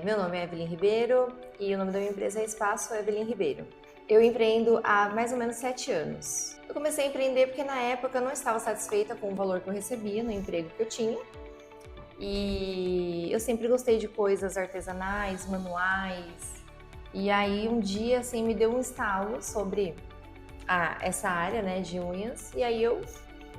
Meu nome é Evelyn Ribeiro e o nome da minha empresa é Espaço Evelyn Ribeiro. Eu empreendo há mais ou menos 7 anos. Eu comecei a empreender porque na época eu não estava satisfeita com o valor que eu recebia no emprego que eu tinha. E eu sempre gostei de coisas artesanais, manuais. E aí um dia assim me deu um estalo sobre essa área, né, de unhas. E aí eu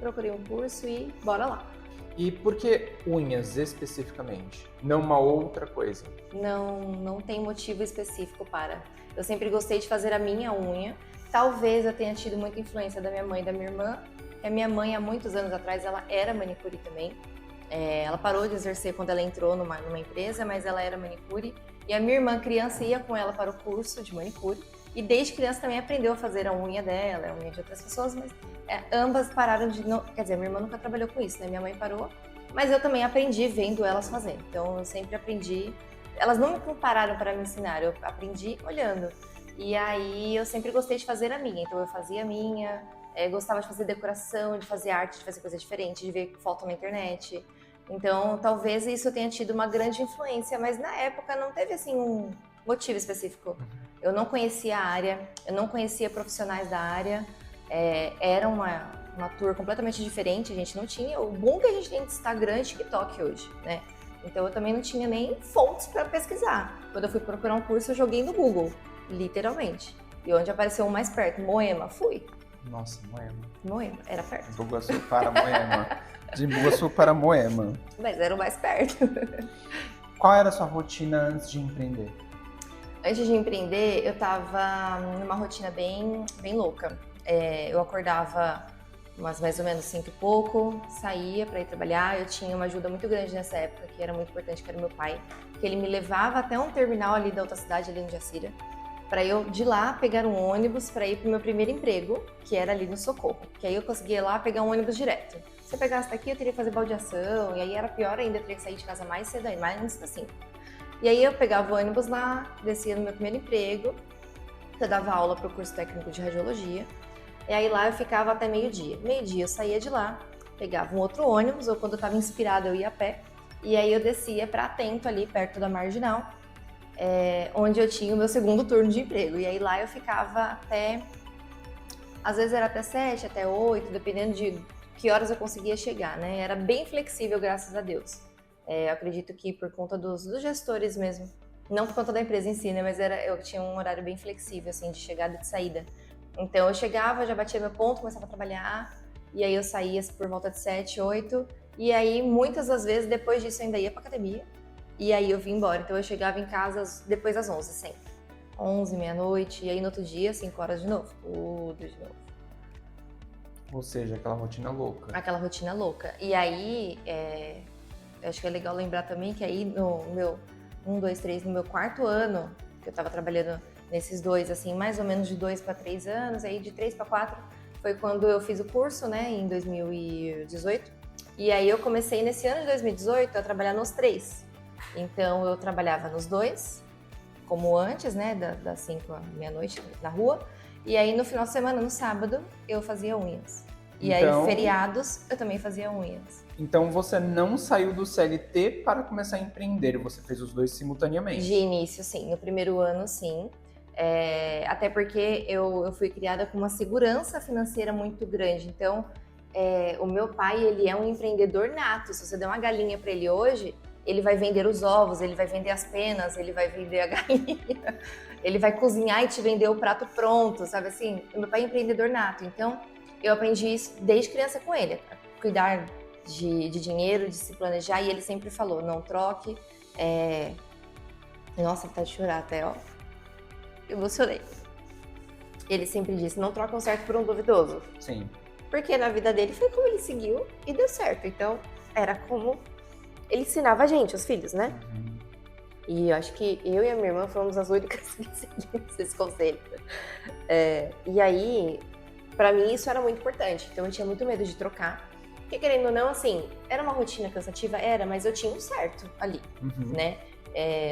procurei um curso e bora lá. E por que unhas especificamente? Não uma outra coisa? Não tem motivo específico para. Eu sempre gostei de fazer a minha unha. Talvez eu tenha tido muita influência da minha mãe e da minha irmã. A minha mãe, há muitos anos atrás, ela era manicure também. Ela parou de exercer quando ela entrou numa empresa, mas ela era manicure. E a minha irmã, criança, ia com ela para o curso de manicure. E desde criança também aprendeu a fazer a unha dela, a unha de outras pessoas, mas ambas pararam de... Quer dizer, minha irmã nunca trabalhou com isso, né? Minha mãe parou, mas eu também aprendi vendo elas fazendo. Então eu sempre aprendi. Elas não me compararam para me ensinar, eu aprendi olhando. E aí eu sempre gostei de fazer a minha, então eu fazia a minha, gostava de fazer decoração, de fazer arte, de fazer coisa diferente, de ver foto na internet. Então talvez isso tenha tido uma grande influência, mas na época não teve assim um motivo específico. Eu não conhecia a área, eu não conhecia profissionais da área, era uma tour completamente diferente, a gente não tinha. O bom que a gente tem de Instagram e TikTok hoje, né? Então eu também não tinha nem fontes para pesquisar. Quando eu fui procurar um curso, eu joguei no Google, literalmente. E onde apareceu o mais perto, Moema, fui. Nossa, Moema. Moema, era perto. De Bugaçu para Moema. De Bugaçu para Moema. Mas era o mais perto. Qual era a sua rotina antes de empreender? Antes de empreender, eu tava numa rotina bem louca. Eu acordava mais ou menos 5 e pouco, saía para ir trabalhar. Eu tinha uma ajuda muito grande nessa época, que era muito importante, que era meu pai, que ele me levava até um terminal ali da outra cidade, ali no Jacira, para eu de lá pegar um ônibus para ir pro meu primeiro emprego, que era ali no Socorro. Que aí eu conseguia ir lá pegar um ônibus direto. Se eu pegasse daqui, eu teria que fazer baldeação, e aí era pior ainda, eu teria que sair de casa mais cedo, mais antes das 5. E aí eu pegava o ônibus lá, descia no meu primeiro emprego, eu dava aula para o curso técnico de radiologia, e aí lá eu ficava até meio-dia. Meio-dia eu saía de lá, pegava um outro ônibus, ou quando eu estava inspirada eu ia a pé, e aí eu descia para Atento, ali perto da Marginal, onde eu tinha o meu segundo turno de emprego. E aí lá eu ficava até, às vezes era até 7, até 8, dependendo de que horas eu conseguia chegar, né? Era bem flexível, graças a Deus. Eu acredito que por conta dos gestores mesmo, não por conta da empresa em si, né? Mas eu tinha um horário bem flexível, assim, de chegada e de saída. Então eu chegava, já batia meu ponto, começava a trabalhar, e aí eu saía por volta de 7, 8, e aí muitas das vezes depois disso eu ainda ia pra academia, e aí eu vim embora. Então eu chegava em casa depois das 11 sempre. 11, meia-noite, e aí no outro dia, 5 horas de novo, tudo de novo. Ou seja, aquela rotina louca. Aquela rotina louca. E aí, acho que é legal lembrar também que aí no meu 1, 2, 3, no meu 4º ano, que eu tava trabalhando nesses dois, assim, mais ou menos de 2 para 3 anos, aí de 3 para 4 foi quando eu fiz o curso, né, em 2018. E aí eu comecei nesse ano de 2018 a trabalhar nos 3. Então eu trabalhava nos 2, como antes, né, das 5 à meia-noite na rua. E aí no final de semana, no sábado, eu fazia unhas. E aí feriados eu também fazia unhas. Então você não saiu do CLT para começar a empreender, você fez os dois simultaneamente? De início, sim. No primeiro ano, sim. Até porque eu fui criada com uma segurança financeira muito grande. Então, o meu pai, ele é um empreendedor nato. Se você der uma galinha para ele hoje, ele vai vender os ovos, ele vai vender as penas, ele vai vender a galinha, ele vai cozinhar e te vender o prato pronto, sabe assim? O meu pai é empreendedor nato. Então, eu aprendi isso desde criança com ele. Cuidar de dinheiro, de se planejar, e ele sempre falou, não troque. Nossa, vontade de chorar até, ó. Emocionei. Ele sempre disse, não troca um certo por um duvidoso. Sim. Porque na vida dele foi como ele seguiu e deu certo. Então, era como ele ensinava a gente, os filhos, né? Uhum. E eu acho que eu e a minha irmã fomos as únicas que seguimos esse conselho. E aí, pra mim, isso era muito importante. Então, eu tinha muito medo de trocar. Porque, querendo ou não, assim, era uma rotina cansativa? Era, mas eu tinha um certo ali, né?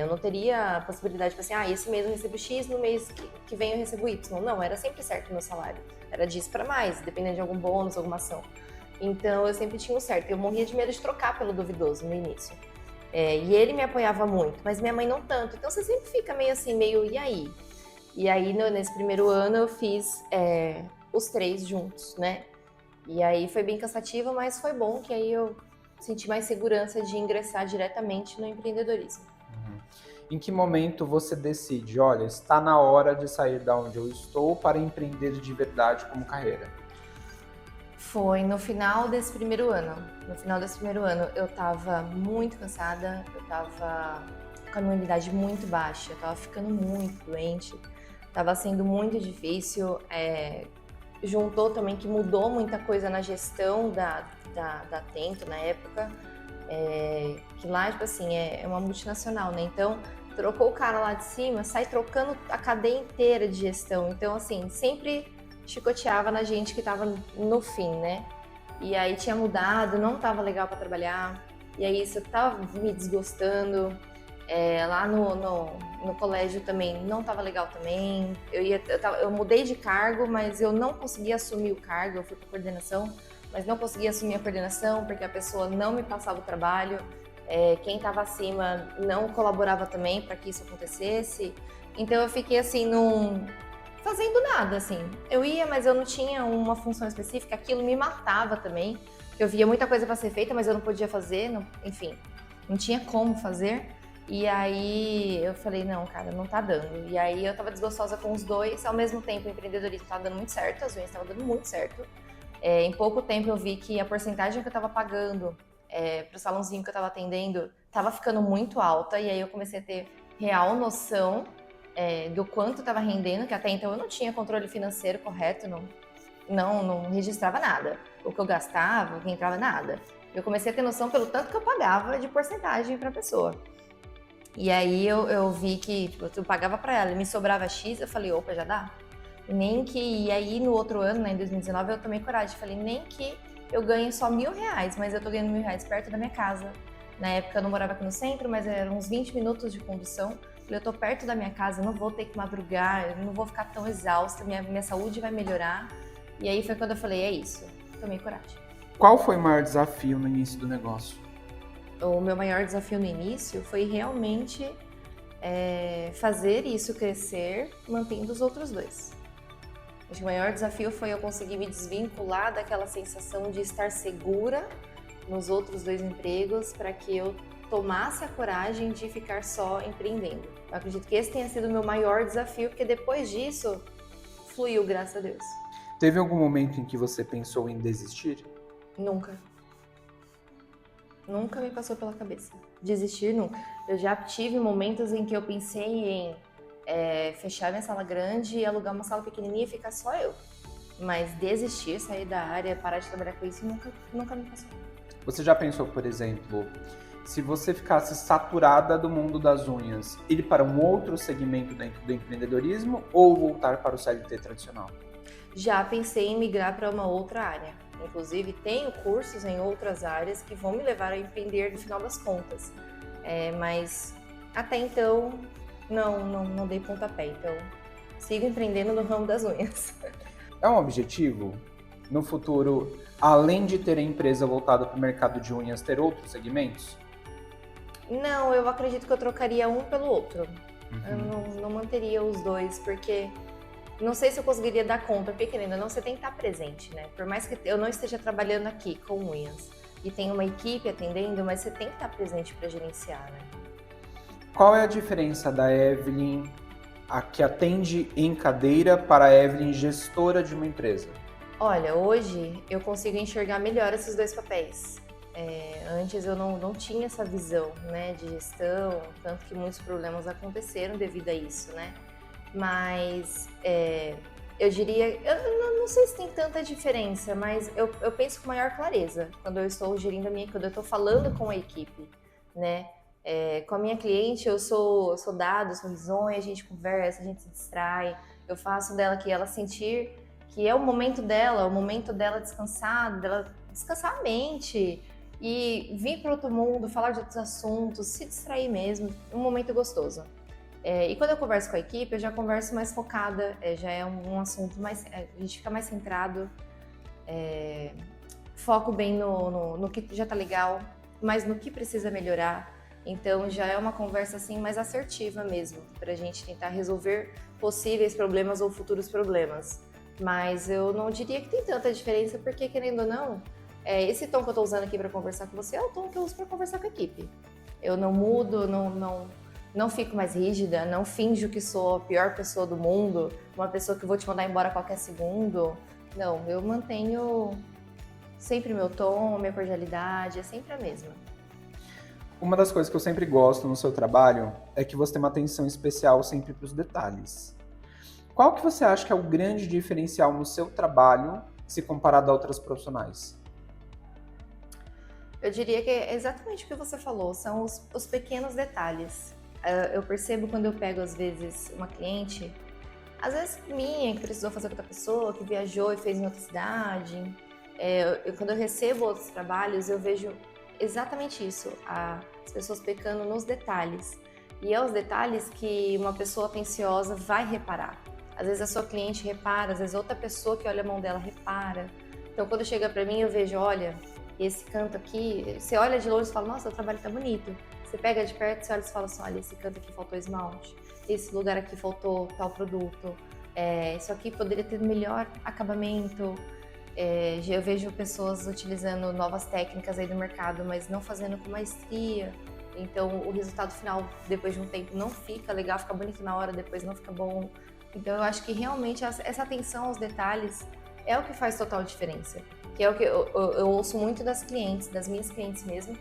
Eu não teria a possibilidade de assim, esse mês eu recebo X, no mês que vem eu recebo Y. Não, era sempre certo o meu salário. Era disso pra mais, dependendo de algum bônus, alguma ação. Então, eu sempre tinha um certo. Eu morria de medo de trocar pelo duvidoso no início. E ele me apoiava muito, mas minha mãe não tanto. Então você sempre fica meio assim, meio, e aí? E aí nesse primeiro ano eu fiz os 3 juntos, né? E aí foi bem cansativo, mas foi bom que aí eu senti mais segurança de ingressar diretamente no empreendedorismo. Em que momento você decide, olha, está na hora de sair da onde eu estou para empreender de verdade como carreira? Foi no final desse primeiro ano. No final desse primeiro ano eu tava muito cansada, eu tava com a imunidade muito baixa, eu tava ficando muito doente, tava sendo muito difícil. Juntou também que mudou muita coisa na gestão da Atento na época, que lá, tipo assim, é uma multinacional, né? Então, trocou o cara lá de cima, sai trocando a cadeia inteira de gestão. Então, assim, sempre chicoteava na gente que tava no fim, né? E aí tinha mudado, não tava legal para trabalhar, e aí isso tava me desgostando. Lá no colégio também não tava legal também. Eu mudei de cargo, mas eu não conseguia assumir o cargo, eu fui para coordenação, mas não conseguia assumir a coordenação porque a pessoa não me passava o trabalho. Quem estava acima não colaborava também para que isso acontecesse. Então eu fiquei assim, fazendo nada, assim. Eu ia, mas eu não tinha uma função específica, aquilo me matava também. Eu via muita coisa para ser feita, mas eu não podia fazer, enfim, não tinha como fazer. E aí eu falei, não, cara, não tá dando. E aí eu tava desgostosa com os dois, ao mesmo tempo o empreendedorismo tava dando muito certo, as unhas estavam dando muito certo. Em pouco tempo eu vi que a porcentagem que eu tava pagando pro salãozinho que eu tava atendendo tava ficando muito alta, e aí eu comecei a ter real noção do quanto tava rendendo, que até então eu não tinha controle financeiro correto, não registrava nada. O que eu gastava, o que entrava, nada. Eu comecei a ter noção pelo tanto que eu pagava de porcentagem pra pessoa. E aí eu vi que tipo, eu pagava para ela e me sobrava X, eu falei, opa, já dá? E aí no outro ano, né, em 2019, eu tomei coragem, falei, nem que eu ganhe só R$1.000, mas eu tô ganhando R$1.000 perto da minha casa. Na época eu não morava aqui no centro, mas eram uns 20 minutos de condução. Falei, eu tô perto da minha casa, eu não vou ter que madrugar, eu não vou ficar tão exausta, minha saúde vai melhorar. E aí foi quando eu falei, é isso, tomei coragem. Qual foi o maior desafio no início do negócio? O meu maior desafio no início foi realmente fazer isso crescer, mantendo os outros dois. Acho que o maior desafio foi eu conseguir me desvincular daquela sensação de estar segura nos outros 2 empregos para que eu tomasse a coragem de ficar só empreendendo. Eu acredito que esse tenha sido o meu maior desafio, porque depois disso, fluiu, graças a Deus. Teve algum momento em que você pensou em desistir? Nunca. Nunca me passou pela cabeça. Desistir, nunca. Eu já tive momentos em que eu pensei em fechar minha sala grande e alugar uma sala pequenininha e ficar só eu. Mas desistir, sair da área, parar de trabalhar com isso, nunca me passou. Você já pensou, por exemplo, se você ficasse saturada do mundo das unhas, ir para um outro segmento dentro do empreendedorismo ou voltar para o CLT tradicional? Já pensei em migrar para uma outra área. Inclusive, tenho cursos em outras áreas que vão me levar a empreender no final das contas. Mas até então, não dei pontapé. Então, sigo empreendendo no ramo das unhas. É um objetivo, no futuro, além de ter a empresa voltada para o mercado de unhas, ter outros segmentos? Não, eu acredito que eu trocaria um pelo outro. Eu não manteria os dois, porque não sei se eu conseguiria dar conta, porque querendo ou não, você tem que estar presente, né? Por mais que eu não esteja trabalhando aqui com unhas e tenha uma equipe atendendo, mas você tem que estar presente para gerenciar, né? Qual é a diferença da Evelyn, a que atende em cadeira, para a Evelyn, gestora de uma empresa? Olha, hoje eu consigo enxergar melhor esses 2 papéis. Antes eu não tinha essa visão, né, de gestão, tanto que muitos problemas aconteceram devido a isso, né? Mas eu diria, eu não sei se tem tanta diferença, mas eu penso com maior clareza quando eu estou gerindo quando eu estou falando com a equipe, né? Com a minha cliente eu sou dado, sou risonha, a gente conversa, a gente se distrai, eu faço dela que ela sentir que é o momento dela descansar, dela descansar a mente e vir para outro mundo, falar de outros assuntos, se distrair mesmo, um momento gostoso. E quando eu converso com a equipe, eu já converso mais focada, já é um assunto mais, a gente fica mais centrado, foco bem no que já tá legal, mas no que precisa melhorar. Então já é uma conversa assim mais assertiva mesmo, para a gente tentar resolver possíveis problemas ou futuros problemas. Mas eu não diria que tem tanta diferença, porque querendo ou não, esse tom que eu estou usando aqui para conversar com você é o tom que eu uso para conversar com a equipe. Eu não mudo, não fico mais rígida, não finjo que sou a pior pessoa do mundo, uma pessoa que vou te mandar embora a qualquer segundo. Não, eu mantenho sempre meu tom, minha cordialidade, é sempre a mesma. Uma das coisas que eu sempre gosto no seu trabalho é que você tem uma atenção especial sempre para os detalhes. Qual que você acha que é o grande diferencial no seu trabalho se comparado a outras profissionais? Eu diria que é exatamente o que você falou, são os pequenos detalhes. Eu percebo quando eu pego, às vezes, uma cliente, às vezes minha, que precisou fazer com outra pessoa, que viajou e fez em outra cidade. Quando eu recebo outros trabalhos, eu vejo exatamente isso, as pessoas pecando nos detalhes. E é os detalhes que uma pessoa atenciosa vai reparar. Às vezes a sua cliente repara, às vezes outra pessoa que olha a mão dela repara. Então quando chega pra mim eu vejo, olha, esse canto aqui, você olha de longe e fala, nossa, o trabalho tá bonito. Você pega de perto, você olha e fala assim, olha, esse canto aqui faltou esmalte, esse lugar aqui faltou tal produto, isso aqui poderia ter melhor acabamento. Eu vejo pessoas utilizando novas técnicas aí no mercado, mas não fazendo com maestria. Então o resultado final, depois de um tempo, não fica legal, fica bonito na hora, depois não fica bom. Então eu acho que realmente essa atenção aos detalhes é o que faz total diferença. Que é o que eu ouço muito das clientes, das minhas clientes mesmo,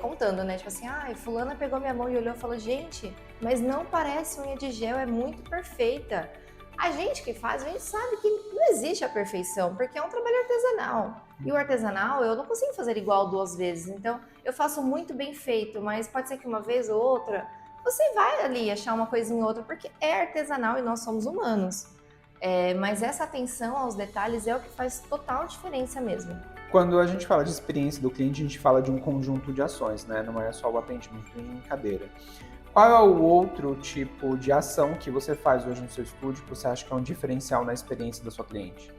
contando, né? Tipo assim, fulana pegou minha mão e olhou e falou, gente, mas não parece unha de gel, é muito perfeita. A gente que faz, a gente sabe que não existe a perfeição, porque é um trabalho artesanal. E o artesanal eu não consigo fazer igual 2 vezes, então eu faço muito bem feito, mas pode ser que uma vez ou outra você vai ali achar uma coisinha ou outra, porque é artesanal e nós somos humanos. Mas essa atenção aos detalhes é o que faz total diferença mesmo. Quando a gente fala de experiência do cliente, a gente fala de um conjunto de ações, né? Não é só o atendimento em cadeira. Qual é o outro tipo de ação que você faz hoje no seu estúdio que você acha que é um diferencial na experiência da sua cliente?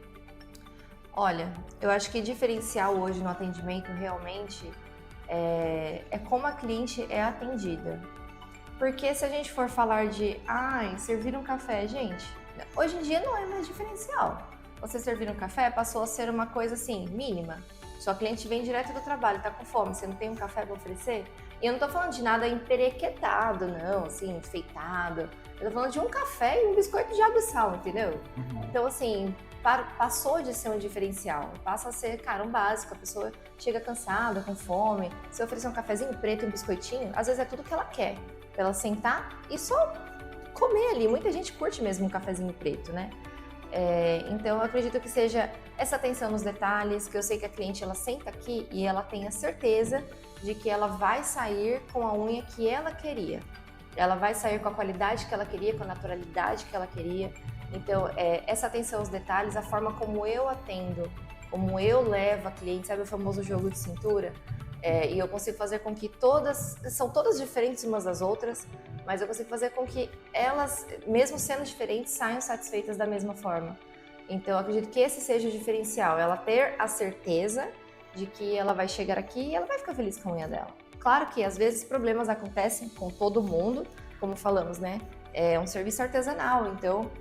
Olha, eu acho que diferencial hoje no atendimento realmente é como a cliente é atendida. Porque se a gente for falar de, servir um café, gente, hoje em dia não é mais diferencial. Você servir um café passou a ser uma coisa assim, mínima. Sua cliente vem direto do trabalho, tá com fome, você não tem um café para oferecer? E eu não tô falando de nada emperequetado, não, assim, enfeitado. Eu tô falando de um café e um biscoito de água e sal, entendeu? Uhum. Então, assim, passou de ser um diferencial, passa a ser, cara, um básico. A pessoa chega cansada, com fome. Se eu oferecer um cafezinho preto e um biscoitinho, às vezes é tudo que ela quer. Pra ela sentar e só comer ali. Muita gente curte mesmo um cafezinho preto, né? Então eu acredito que seja essa atenção nos detalhes, que eu sei que a cliente ela senta aqui e ela tem a certeza de que ela vai sair com a unha que ela queria. Ela vai sair com a qualidade que ela queria, com a naturalidade que ela queria. Então essa atenção aos detalhes, a forma como eu atendo, como eu levo a cliente, sabe o famoso jogo de cintura? E eu consigo fazer com que são todas diferentes umas das outras, mas eu consigo fazer com que elas, mesmo sendo diferentes, saiam satisfeitas da mesma forma. Então eu acredito que esse seja o diferencial, ela ter a certeza de que ela vai chegar aqui e ela vai ficar feliz com a unha dela. Claro que às vezes problemas acontecem com todo mundo, como falamos, né? É um serviço artesanal, então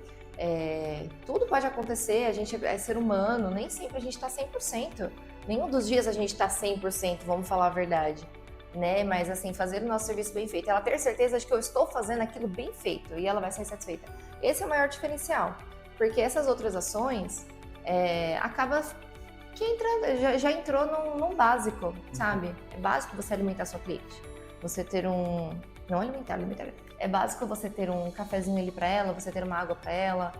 tudo pode acontecer, a gente é ser humano, nem sempre a gente está 100%. Nenhum dos dias a gente está 100%, vamos falar a verdade, né? Mas assim, fazer o nosso serviço bem feito, ela ter certeza de que eu estou fazendo aquilo bem feito e ela vai ser satisfeita. Esse é o maior diferencial, porque essas outras ações acaba que já entrou num básico, sabe? É básico você alimentar sua cliente, você ter não alimentar. É básico você ter um cafezinho ali para ela, você ter uma água para ela.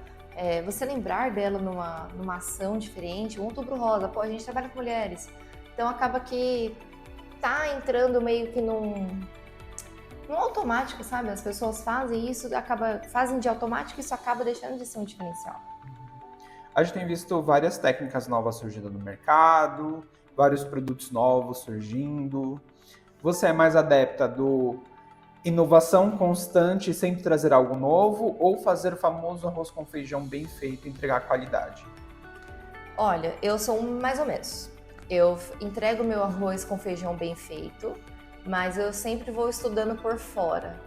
Você lembrar dela numa ação diferente, um Outubro Rosa, a gente trabalha com mulheres, então acaba que tá entrando meio que num automático, sabe? As pessoas fazem isso, fazem de automático e isso acaba deixando de ser um diferencial. A gente tem visto várias técnicas novas surgindo no mercado, vários produtos novos surgindo. Você é mais adepta do inovação constante, sempre trazer algo novo, ou fazer o famoso arroz com feijão bem feito e entregar qualidade? Olha, eu sou mais ou menos. Eu entrego meu arroz com feijão bem feito, mas eu sempre vou estudando por fora.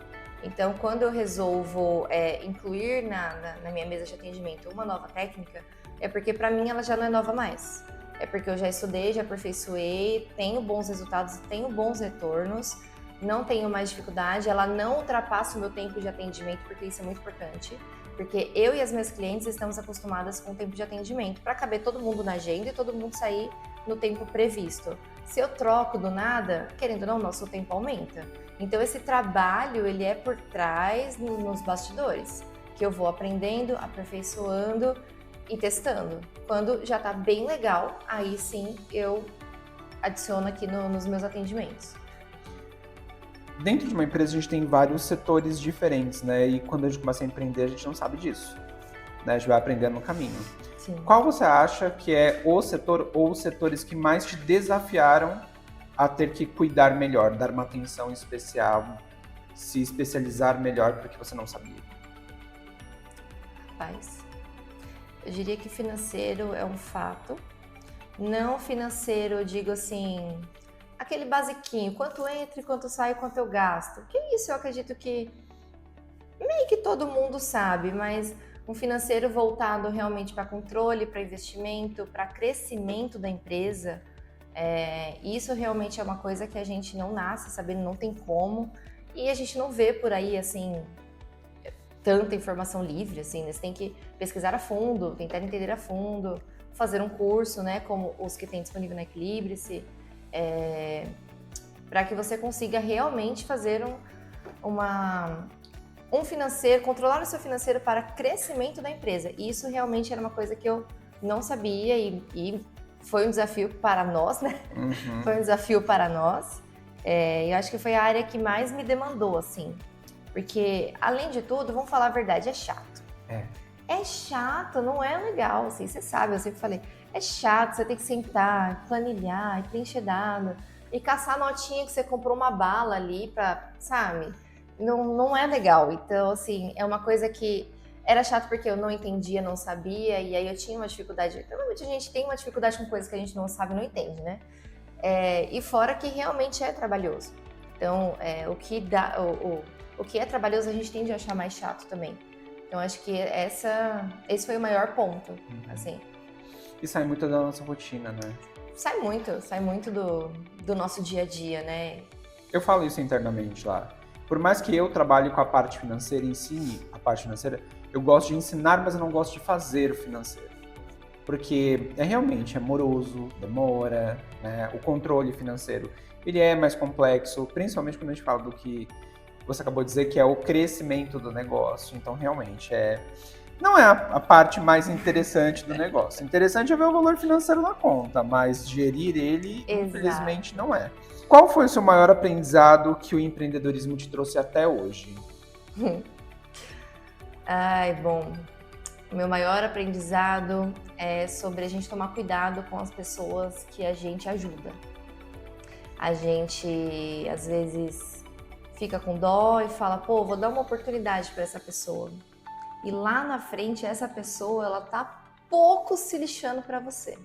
Então, quando eu resolvo incluir na minha mesa de atendimento uma nova técnica, é porque para mim ela já não é nova mais. É porque eu já estudei, já aperfeiçoei, tenho bons resultados, tenho bons retornos, não tenho mais dificuldade, ela não ultrapassa o meu tempo de atendimento, porque isso é muito importante. Porque eu e as minhas clientes estamos acostumadas com o tempo de atendimento, para caber todo mundo na agenda e todo mundo sair no tempo previsto. Se eu troco do nada, querendo ou não, nosso tempo aumenta. Então esse trabalho, ele é por trás, nos bastidores, que eu vou aprendendo, aperfeiçoando e testando. Quando já tá bem legal, aí sim eu adiciono aqui nos meus atendimentos. Dentro de uma empresa, a gente tem vários setores diferentes, né? E quando a gente começa a empreender, a gente não sabe disso, né? A gente vai aprendendo no caminho. Sim. Qual você acha que é o setor ou os setores que mais te desafiaram a ter que cuidar melhor, dar uma atenção especial, se especializar melhor porque você não sabia? Rapaz, eu diria que financeiro é um fato. Não financeiro, eu digo assim, aquele basiquinho, quanto entra, quanto sai, quanto eu gasto. Que isso eu acredito que meio que todo mundo sabe, mas um financeiro voltado realmente para controle, para investimento, para crescimento da empresa, isso realmente é uma coisa que a gente não nasce sabendo, não tem como, e a gente não vê por aí, assim, tanta informação livre, assim, né? Você tem que pesquisar a fundo, tentar entender a fundo, fazer um curso, né, como os que tem disponível na Equilibre-se, para que você consiga realmente fazer um financeiro, controlar o seu financeiro para crescimento da empresa. E isso realmente era uma coisa que eu não sabia e foi um desafio para nós, né? Uhum. Foi um desafio para nós. Eu acho que foi a área que mais me demandou, assim. Porque, além de tudo, vamos falar a verdade, é chato. É chato, não é legal, assim, você sabe, eu sempre falei, é chato, você tem que sentar, planilhar, e preencher dado, e caçar a notinha que você comprou uma bala ali pra, sabe? Não é legal. Então, assim, é uma coisa que era chato porque eu não entendia, não sabia, e aí eu tinha uma dificuldade. Normalmente a gente tem uma dificuldade com coisas que a gente não sabe e não entende, né? E fora que realmente é trabalhoso. Então, o que é trabalhoso a gente tende a achar mais chato também. Então, acho que esse foi o maior ponto, assim. E sai muito da nossa rotina, né? Sai muito do nosso dia a dia, né? Eu falo isso internamente lá. Por mais que eu trabalhe com a parte financeira, ensine a parte financeira, eu gosto de ensinar, mas eu não gosto de fazer o financeiro. Porque realmente moroso, demora, né? O controle financeiro, ele é mais complexo, principalmente quando a gente fala do que você acabou de dizer, que é o crescimento do negócio. Então, realmente, não é a parte mais interessante do negócio. Interessante é ver o valor financeiro na conta, mas gerir ele, infelizmente, não é. Qual foi o seu maior aprendizado que o empreendedorismo te trouxe até hoje? Ai, bom, o meu maior aprendizado é sobre a gente tomar cuidado com as pessoas que a gente ajuda. A gente, às vezes, fica com dó e fala, pô, vou dar uma oportunidade para essa pessoa. E lá na frente, essa pessoa, ela tá pouco se lixando para você.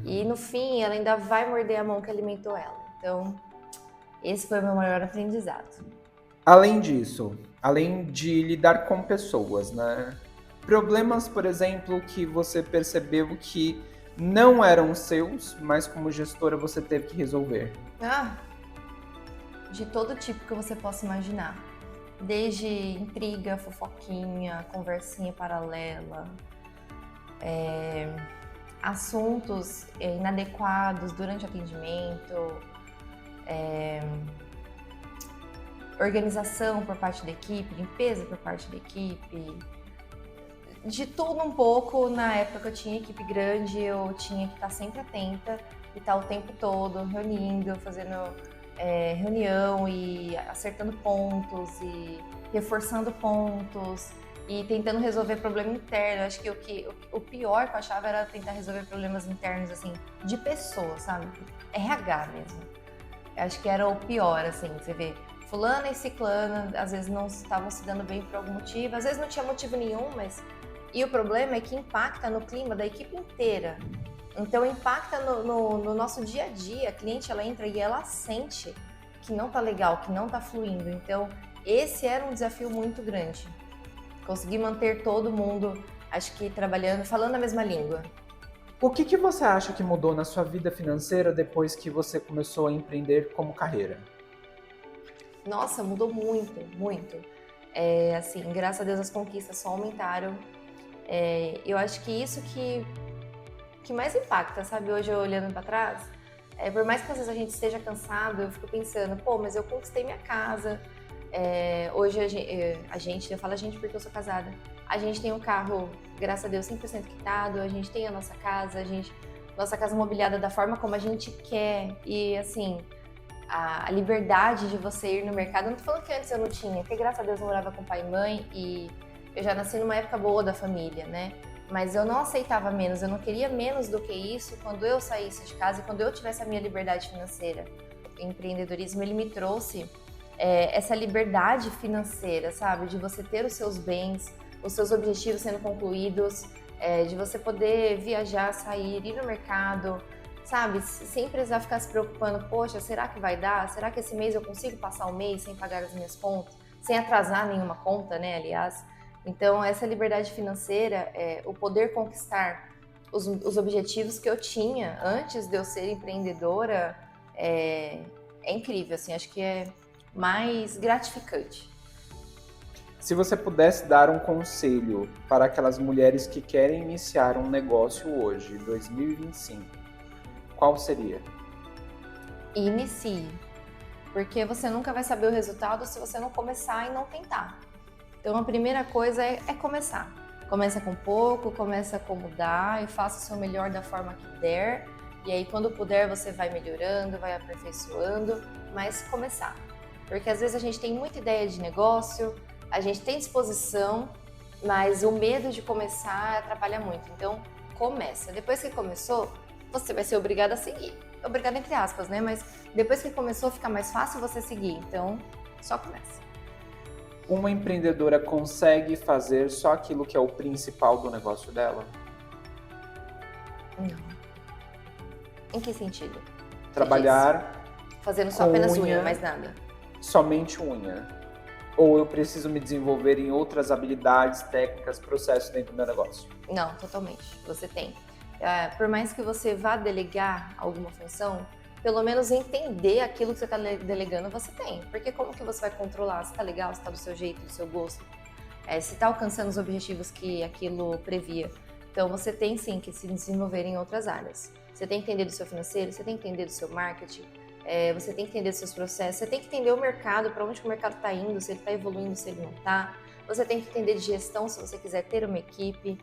E no fim, ela ainda vai morder a mão que alimentou ela. Então, esse foi o meu maior aprendizado. Além disso, além de lidar com pessoas, né? Problemas, por exemplo, que você percebeu que não eram seus, mas como gestora você teve que resolver. De todo tipo que você possa imaginar. Desde intriga, fofoquinha, conversinha paralela, assuntos inadequados durante o atendimento, organização por parte da equipe, limpeza por parte da equipe. De tudo um pouco. Na época que eu tinha equipe grande, eu tinha que estar sempre atenta e estar o tempo todo reunindo, fazendo reunião e acertando pontos e reforçando pontos e tentando resolver problema interno. Acho que o pior que eu achava era tentar resolver problemas internos, assim, de pessoas, sabe? RH mesmo. Acho que era o pior, assim, você vê fulana e ciclana, às vezes não estavam se dando bem por algum motivo, às vezes não tinha motivo nenhum, mas... E o problema é que impacta no clima da equipe inteira. Então impacta no nosso dia a dia. A cliente, ela entra e ela sente que não tá legal, que não tá fluindo. Então, esse era um desafio muito grande. Conseguir manter todo mundo, acho que trabalhando, falando a mesma língua. O que você acha que mudou na sua vida financeira depois que você começou a empreender como carreira? Nossa, mudou muito, muito. Assim, graças a Deus as conquistas só aumentaram. Eu acho que isso que mais impacta, sabe? Hoje eu olhando para trás, por mais que às vezes a gente esteja cansado, eu fico pensando, pô, mas eu conquistei minha casa. Hoje a gente, eu falo a gente porque eu sou casada, a gente tem um carro, graças a Deus, 100% quitado, a gente tem a nossa casa, nossa casa mobiliada da forma como a gente quer. E assim, a liberdade de você ir no mercado, eu não tô falando que antes eu não tinha, porque graças a Deus eu morava com pai e mãe e eu já nasci numa época boa da família, né? Mas eu não aceitava menos, eu não queria menos do que isso quando eu saísse de casa e quando eu tivesse a minha liberdade financeira. O empreendedorismo, ele me trouxe essa liberdade financeira, sabe? De você ter os seus bens, os seus objetivos sendo concluídos, de você poder viajar, sair, ir no mercado, sabe? Sem precisar ficar se preocupando, poxa, será que vai dar? Será que esse mês eu consigo passar o mês sem pagar as minhas contas? Sem atrasar nenhuma conta, né, aliás. Então, essa liberdade financeira, o poder conquistar os objetivos que eu tinha antes de eu ser empreendedora, é incrível, assim, acho que é mais gratificante. Se você pudesse dar um conselho para aquelas mulheres que querem iniciar um negócio hoje, 2025, qual seria? Inicie, porque você nunca vai saber o resultado se você não começar e não tentar. Então a primeira coisa é começar. Começa com pouco, começa como dá e faça o seu melhor da forma que der. E aí quando puder você vai melhorando, vai aperfeiçoando, mas começar. Porque às vezes a gente tem muita ideia de negócio, a gente tem disposição, mas o medo de começar atrapalha muito. Então começa. Depois que começou, você vai ser obrigado a seguir. Obrigado entre aspas, né? Mas depois que começou fica mais fácil você seguir. Então só começa. Uma empreendedora consegue fazer só aquilo que é o principal do negócio dela? Não. Em que sentido? Trabalhar fazendo só com apenas unha, unha, mais nada. somente unha? Ou eu preciso me desenvolver em outras habilidades, técnicas, processos dentro do meu negócio? Não, totalmente. Você tem. Por mais que você vá delegar alguma função, pelo menos entender aquilo que você está delegando, você tem. Porque como que você vai controlar se está legal, se está do seu jeito, do seu gosto? Se está alcançando os objetivos que aquilo previa. Então você tem sim que se desenvolver em outras áreas. Você tem que entender do seu financeiro, você tem que entender do seu marketing, você tem que entender dos seus processos, você tem que entender o mercado, para onde que o mercado está indo, se ele está evoluindo, se ele não está. Você tem que entender de gestão se você quiser ter uma equipe.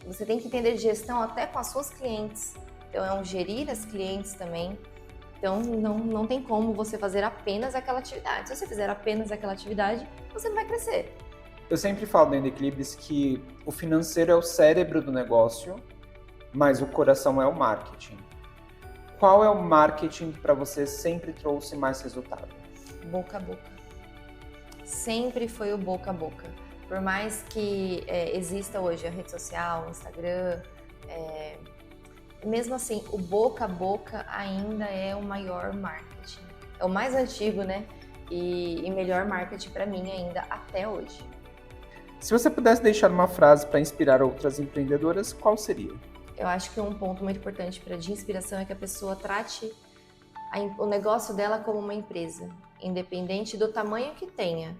Você tem que entender de gestão até com as suas clientes. Então é um gerir as clientes também. Então não tem como você fazer apenas aquela atividade. Se você fizer apenas aquela atividade, você não vai crescer. Eu sempre falo dentro do Eclipse que o financeiro é o cérebro do negócio, mas o coração é o marketing. Qual é o marketing que para você sempre trouxe mais resultado? Boca a boca. Sempre foi o boca a boca. Por mais que exista hoje a rede social, o Instagram, mesmo assim, o boca a boca ainda é o maior marketing. É o mais antigo, né? E melhor marketing para mim ainda até hoje. Se você pudesse deixar uma frase para inspirar outras empreendedoras, qual seria? Eu acho que um ponto muito importante de inspiração é que a pessoa trate o negócio dela como uma empresa, independente do tamanho que tenha.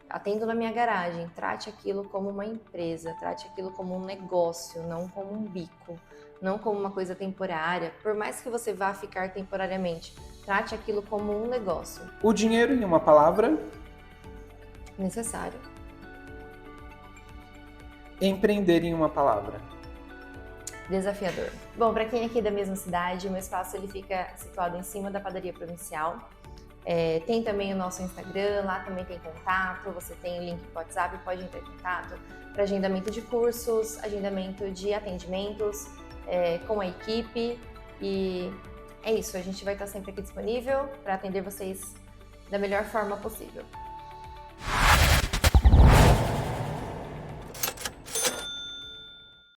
Atendo na minha garagem, trate aquilo como uma empresa, trate aquilo como um negócio, não como um bico, não como uma coisa temporária. Por mais que você vá ficar temporariamente, trate aquilo como um negócio. O dinheiro, em uma palavra? Necessário. Empreender, em uma palavra? Desafiador. Bom, para quem é aqui da mesma cidade, o meu espaço ele fica situado em cima da padaria provincial. Tem também o nosso Instagram, lá também tem contato, você tem o link para o WhatsApp, pode entrar em contato para agendamento de cursos, agendamento de atendimentos com a equipe. E é isso, a gente vai estar sempre aqui disponível para atender vocês da melhor forma possível.